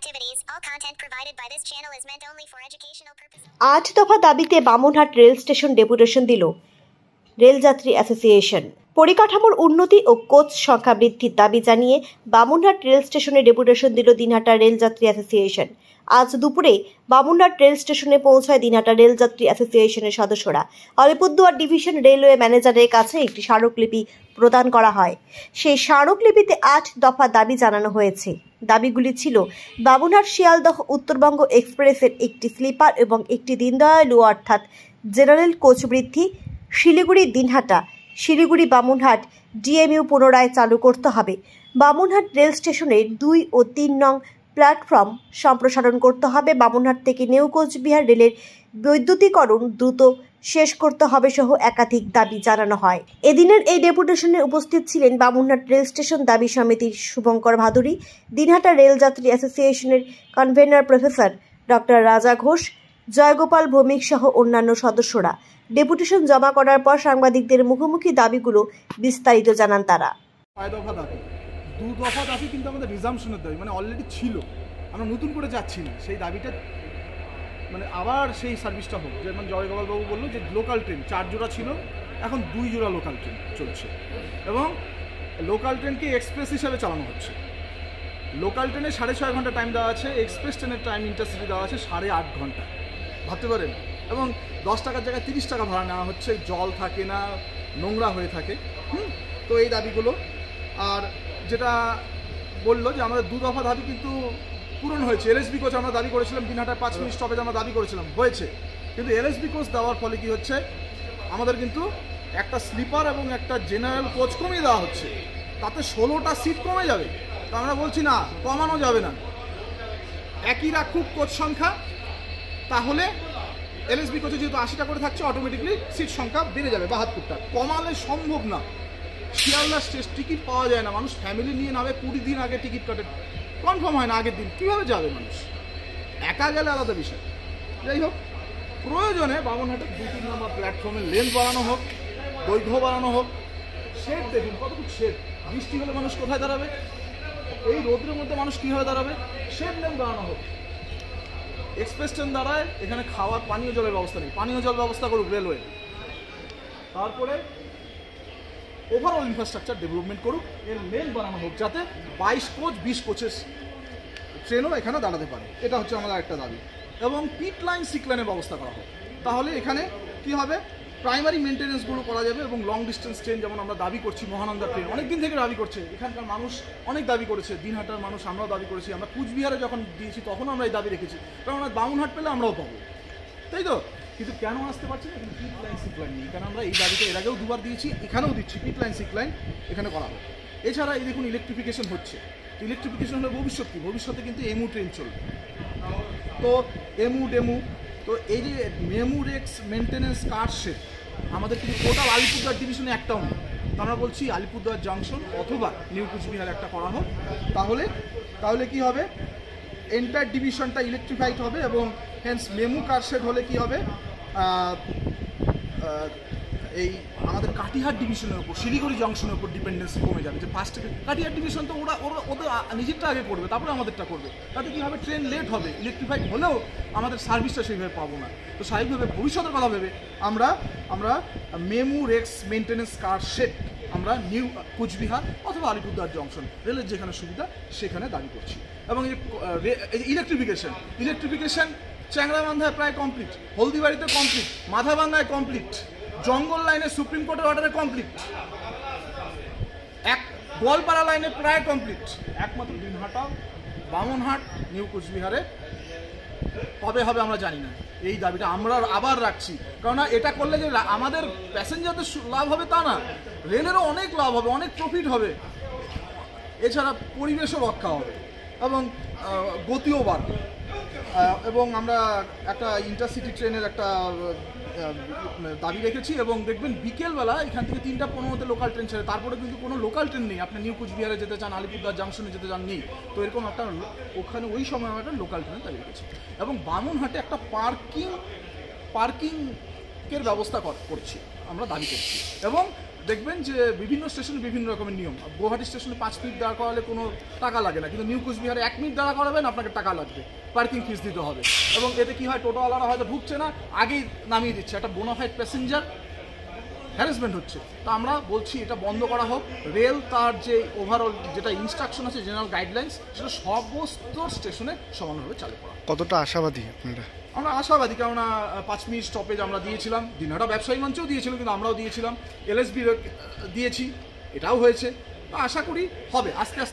activities. All content provided by this channel is meant only for educational purposes. 8 দফা দাবিতে Bamunhat rail station deputation দিল রেলযাত্রী association. পরিকাঠামোর উন্নতি ও coach সংখ্যা বৃদ্ধির দাবি জানিয়ে বামুনহাট রেল স্টেশনে ডেপুটেশন দিল দিনহাটা রেলযাত্রী অ্যাসোসিয়েশন। আজ দুপুরে বামুনহাট রেল স্টেশনে পৌঁছায় দিনহাটা রেলযাত্রী অ্যাসোসিয়েশনের সদস্যরা। আলিপুরদুয়ার ডিভিশন রেলওয়ে ম্যানেজারের কাছে একটি স্মারকলিপি প্রদান করা হয়। সেই স্মারকলিপিতে 8 দফা দাবি জানানো হয়েছে। দাবিগুলি ছিল বামুনহাট শিয়ালদহ উত্তরবঙ্গ এক্সপ্রেসের একটি স্লিপার এবং একটি দীনদয়ালু অর্থাৎ জেনারেল কোচ বৃদ্ধি, শিলিগুড়ি দিনহাটা, শিলিগুড়ি বামুনহাট ডিএমইউ পুনরায় চালু করতে হবে, বামুনহাট রেল স্টেশনের 2 ও 3 নং প্ল্যাটফর্ম সম্প্রসারণ করতে হবে, বামুনহাট থেকে নিউ কোচবিহার রেলের বৈদ্যুতিকরণ দ্রুত শেষ করতে হবে সহ একাধিক দাবি জানানো হয়। এদিনের এই ডেপুটেশনে উপস্থিত ছিলেন বামুনহাট রেল স্টেশন দাবি সমিতির শুভঙ্কর ভাদুরী, দিনহাটা রেলযাত্রী অ্যাসোসিয়েশনের কনভেনর প্রফেসর ডক্টর রাজা ঘোষ, জয়গোপাল ভৌমিক সহ অন্যান্য সদস্যরা। ডেপুটেশন জমা করার পর সাংবাদিকদের মুখোমুখি দাবিগুলো বিস্তারিত জানান তারা। 2 দফা দাবি কিন্তু আমাদের রিজাম্পশনের দাবি, মানে অলরেডি ছিল, আমরা নতুন করে যাচ্ছি না। সেই দাবিটা মানে আবার সেই সার্ভিসটা হোক, যেমন জয়গোপালবাবু বললো যে লোকাল ট্রেন 4 জোড়া ছিল, এখন 2 জোড়া লোকাল ট্রেন চলছে এবং লোকাল ট্রেনকে এক্সপ্রেস হিসাবে চালানো হচ্ছে। লোকাল ট্রেনে 6.5 ঘন্টা টাইম দেওয়া আছে, এক্সপ্রেস ট্রেনের টাইম ইন্টারসিটি দেওয়া আছে 8.5 ঘন্টা, ভাবতে পারেন। এবং 10 টাকার জায়গায় 30 টাকা ভাড়া নেওয়া হচ্ছে, জল থাকে না, নোংরা হয়ে থাকে। তো এই দাবিগুলো, আর যেটা বললো যে আমাদের 2 দফা দাবি কিন্তু পূরণ হয়েছে। এলএসবি কোচ আমরা দাবি করেছিলাম, দিনহাটার 5 মিনিট স্টপেজ আমরা দাবি করেছিলাম, হয়েছে। কিন্তু এলএসবি কোচ দেওয়ার ফলে কি হচ্ছে, আমাদের কিন্তু একটা স্লিপার এবং একটা জেনারেল কোচ কমিয়ে দেওয়া হচ্ছে, তাতে 16টা সিট কমে যাবে। তো আমরা বলছি না, কমানো যাবে না, একই রাখুক কোচ সংখ্যা, তাহলে এলএসবি কোচে যেহেতু 80টা করে থাকছে, অটোমেটিকলি সিট সংখ্যা বেড়ে যাবে 72টা। কমালে সম্ভব না, শিয়ালদা টিকিট পাওয়া যায় না, মানুষ ফ্যামিলি নিয়ে নামে 20 দিন আগে টিকিট কাটে, কনফার্ম হয় না আগের দিন, কীভাবে যাবে মানুষ? একা গেলে আলাদা বিষয়। যাই হোক, প্রয়োজনে বামুনহাটের 2-3 নম্বর প্ল্যাটফর্মের লেন্থ বাড়ানো হোক, দৈর্ঘ্য বাড়ানো হোক। শেড দেখুন কতটুকু শেড, বৃষ্টি হলে মানুষ কোথায় দাঁড়াবে? এই রোদের মধ্যে মানুষ কীভাবে দাঁড়াবে? শেড লেন্থ বাড়ানো হোক। এক্সপ্রেস ট্রেন দাঁড়ায়, এখানে খাওয়ার পানীয় জলের ব্যবস্থা নেই, পানীয় জল ব্যবস্থা করুক রেলওয়ে। তারপরে ওভারঅল ইনফ্রাস্ট্রাকচার ডেভেলপমেন্ট করুক, এর লেন বানানো হোক, যাতে 22 কোচ 20 কোচের ট্রেনও এখানে দাঁড়াতে পারে। এটা হচ্ছে আমাদের একটা দাবি। এবং পিট লাইন সিক লাইনের ব্যবস্থা করা হোক, তাহলে এখানে কি হবে, প্রাইমারি মেনটেন্যান্সগুলো করা যাবে। এবং লং ডিস্টেন্স ট্রেন যেমন আমরা দাবি করছি, মহানন্দা ট্রেন অনেক দিন থেকে দাবি করছে, এখানকার মানুষ অনেক দাবি করেছে, দিনহাটার মানুষ আমরাও দাবি করেছি, আমরা কুচবিহারে যখন দিয়েছি তখনও আমরা এই দাবি রেখেছি, কারণ আমরা বামুনহাট পেলে আমরাও পাবো, তাই তো? কিন্তু কেন আসতে পারছি না? কিন্তু পিট লাইন সিক লাইন নেই, কারণ আমরা এই দাবিটা এর আগেও 2 বার দিয়েছি, এখানেও দিচ্ছি, পিট লাইন সিক লাইন এখানে করা হোক। এছাড়া এই দেখুন ইলেকট্রিফিকেশন হচ্ছে, তো ইলেকট্রিফিকেশন হলে ভবিষ্যৎ কী? ভবিষ্যতে কিন্তু এমু ট্রেন চলবে, তো এমু ডেমু, তো এই যে মেমু রেক্স মেনটেন্যান্স কার শেড আমাদের কিন্তু টোটাল আলিপুরদুয়ার ডিভিশনে একটাও নেই। তো আমরা বলছি আলিপুরদুয়ার জাংশন অথবা নিউ কুচবিহার একটা করা হোক, তাহলে কি হবে, এন্টায়ার ডিভিশনটা ইলেকট্রিফাইড হবে। এবং হেন্স মেমু কার শেড হলে কি হবে, এই আমাদের কাটিহার ডিভিশনের উপর, শিলিগুড়ি জংশনের উপর ডিপেন্ডেন্সি কমে যাবে। যে ফার্স্ট কাটিহার ডিভিশন তো ওদের নিজেরটা আগে করবে, তারপরে আমাদেরটা করবে, তাতে কী হবে, ট্রেন লেট হবে, ইলেকট্রিফাইড হলেও আমাদের সার্ভিসটা সেইভাবে পাবো না। তো স্বাভাবিকভাবে ভবিষ্যতের কথা ভেবে আমরা মেমু রেক্স মেনটেন্যান্স কার শেড আমরা নিউ কুচবিহার অথবা আলিপুরদুয়ার জংশন রেলের যেখানে সুবিধা সেখানে দাবি করছি। এবং এই ইলেকট্রিফিকেশন চ্যাংরাবান্ধায় প্রায় কমপ্লিট, হলদিবাড়িতে কমপ্লিট, মাথাভাঙ্গায় কমপ্লিট, জঙ্গল লাইনে সুপ্রিম কোর্টের অর্ডারে কমপ্লিট, গোয়ালপাড়া লাইনে প্রায় কমপ্লিট, একমাত্র দিনহাটা বামুনহাট নিউ কুচবিহারে কবে হবে আমরা জানি না। এই দাবিটা আমরা আবার রাখছি, কারণ এটা করলে যে আমাদের প্যাসেঞ্জারদের লাভ হবে তা না, রেলেরও অনেক লাভ হবে, অনেক প্রফিট হবে, এছাড়া পরিবেশও রক্ষা হবে এবং গতিও বাড়বে। এবং আমরা একটা ইন্টারসিটি ট্রেনের একটা দাবি রেখেছি, এবং দেখবেন বিকেলবেলা এখান থেকে 3:15 লোকাল ট্রেন ছেড়ে, তারপরে কিন্তু কোনো লোকাল ট্রেন নেই। আপনি নিউ কুচবিহারে যেতে চান, আলিপুরদুয়ার জাংশনে যেতে চান, নেই। তো এরকম একটা ওখানে ওই সময় আমরা একটা লোকাল ট্রেনের দাবি রেখেছি। এবং বামুনহাটে একটা পার্কিংয়ের ব্যবস্থা করছি, আমরা দাবি করছি। এবং দেখবেন যে বিভিন্ন স্টেশনে বিভিন্ন রকমের নিয়ম। গুয়াহাটি স্টেশনে 5 মিনিট দাঁড় করালে কোনো টাকা লাগে না, কিন্তু নিউ কুচবিহারে 1 মিনিট দাঁড়া করাবেন আপনাকে টাকা লাগবে, পার্কিং ফিস দিতে হবে। এবং এতে কি হয়, টোটোওয়ালারা হয়তো ঢুকছে না, আগেই নামিয়ে দিচ্ছে, একটা বোনাফাইড প্যাসেঞ্জার হ্যারাসমেন্ট হচ্ছে। তো আমরা বলছি এটা বন্ধ করা হোক। রেল তার যে ওভারঅল যেটা ইনস্ট্রাকশন আছে, জেনারেল গাইডলাইন্স, সেটা সমস্ত স্টেশনে সমানভাবে চালু করা। কতটা আশাবাদী আপনারা? আমরা আশাবাদী, কেননা 5 মিনিট স্টপেজ আমরা দিয়েছিলাম, দিনহাটা ব্যবসায়ী মঞ্চেও দিয়েছিল, কিন্তু আমরাও দিয়েছিলাম, এলএসবি দিয়েছি, এটাও হয়েছে। তো আশা করি হবে আস্তে আস্তে।